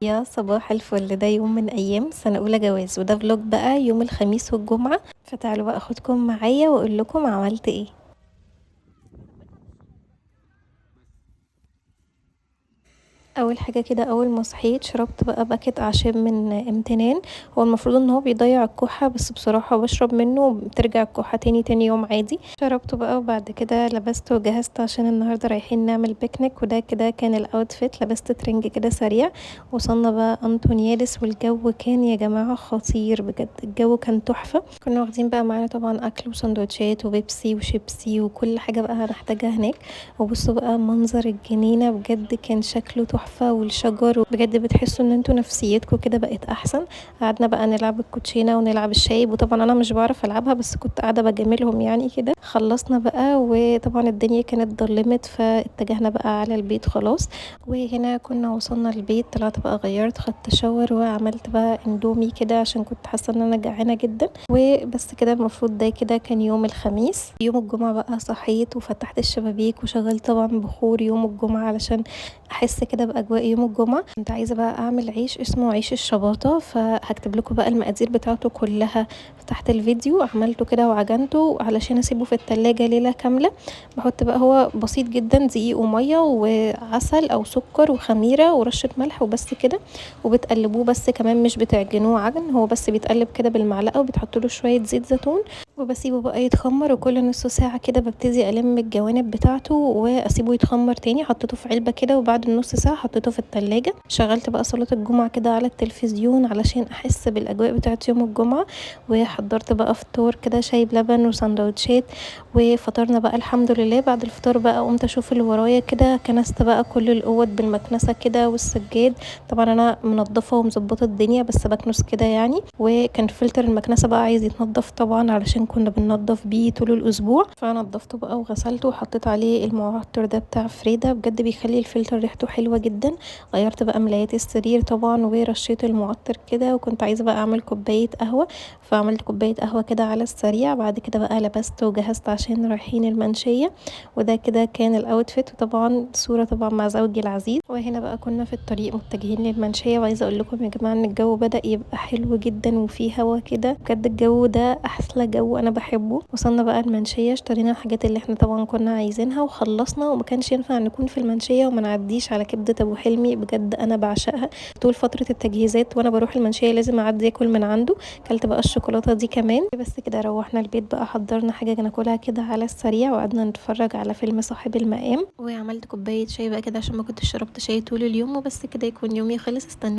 يا صباح الفل، ده يوم من ايام سنة اولى جواز، وده فلوج بقى يوم الخميس والجمعة. فتعالوا بقى اخدكم معايا واقول لكم عملت ايه. اول حاجه كده، اول ما صحيت شربت بقى باكت اعشاب من امتنان. هو المفروض ان هو بيضيع الكحه، بس بصراحه بشرب منه بترجع الكحه تاني يوم عادي. شربته بقى وبعد كده لبست وجهزت عشان النهارده رايحين نعمل بيكنيك، وده كده كان الاوتفيت. لبست ترنج كده سريع. وصلنا بقى انطونيادس، والجو كان يا جماعه خطير بجد، الجو كان تحفه. كنا واخدين بقى معانا طبعا اكل وسندوتشات وبيبسي وشيبسي وكل حاجه بقى هنحتاجها هناك. وبصوا بقى منظر الجنينة بجد كان شكله تحفة، والشجر بجد بتحسوا ان انتوا نفسيتكم كده بقت احسن. قعدنا بقى نلعب الكوتشينة ونلعب الشايب، وطبعا انا مش بعرف العبها بس كنت قاعدة بجاملهم يعني كده. خلصنا بقى وطبعا الدنيا كانت ضلمت، فاتجهنا بقى على البيت خلاص. وهنا كنا وصلنا البيت، طلعت بقى غيرت، خدت شاور وعملت بقى اندومي كده عشان كنت حاسة ان انا جعانة جدا. وبس كده، المفروض ده كده كان يوم الخميس. يوم الجمعة بقى صحيت وفتحت الشبابيك وشغلت طبعا بخور يوم الجمعة علشان احس كده باجواء يوم الجمعة. كنت عايزة بقى اعمل عيش اسمه عيش الشباطة، فهكتب لكم بقى المقادير بتاعته كلها تحت الفيديو. عملته كده وعجنته علشان اسيبه في التلاجة ليلة كاملة. بحط بقى، هو بسيط جدا، دقيق ومية وعسل او سكر وخميرة ورشة ملح وبس كده. وبتقلبوه بس، كمان مش بتعجنوه عجن، هو بس بيتقلب كده بالمعلقة وبتحطوا له شوية زيت زيتون. وبسيبه بقى يتخمر، وكل نص ساعة كده ببتدي ألم الجوانب بتاعته وأسيبه يتخمر تاني. حطيته في علبة كده، وبعد النص ساعة حطيته في التلاجة. شغلت بقى صلاة الجمعة كده على التلفزيون علشان أحس بالأجواء بتاعت يوم الجمعة. وحضرت بقى فطار كده، شاي بلبن وسندوتشات. وفطرنا بقى الحمد لله. بعد الفطار بقى قمت أشوف اللي ورايا كده، كنست بقى كل الأوض بالمكنسة كده والسجاد. طبعا أنا منضفة ومظبطة الدنيا بس بكنس كده يعني. وكان فلتر المكنسة بقى عايز يتنضف طبعا علشان كنا بننضف بيه طول الاسبوع، فنضفته بقى وغسلته وحطيت عليه المعطر ده بتاع فريدة، بجد بيخلي الفلتر ريحته حلوة جدا. غيرت بقى ملايات السرير طبعا ورشيت المعطر كده، وكنت عايزة بقى اعمل كوباية قهوة. فعملت كوباية قهوة كده على السريع. بعد كده بقى لبست وجهزت عشان رايحين المنشية. وده كده كان الاوتفيت، وطبعا صورة طبعا مع زوجي العزيز. وهنا بقى كنا في الطريق متجهين للمنشية. وعايزة اقول لكم يا جماعة ان الجو بدأ يبقى حلو جدا وفيه هوا كده، بجد الجو ده احلى جو انا بحبه. وصلنا بقى المنشية، اشترينا الحاجات اللي احنا طبعا كنا عايزينها وخلصنا. وما كانش ينفع نكون في المنشية وما نعديش على كبدة ابو حلمي، بجد انا بعشقها. طول فترة التجهيزات وانا بروح المنشية لازم اعدي اكل من عنده. كلت بقى الشوكولاتة دي كمان. بس كده روحنا البيت بقى، حضرنا حاجة ناكلها كده على السريع، وقعدنا نتفرج على فيلم صاحب المقام. وعملت كوباية شاي بقى كده عشان ما كنتش شربت شاي طول اليوم. وبس كده يكون يومي خلص. استنى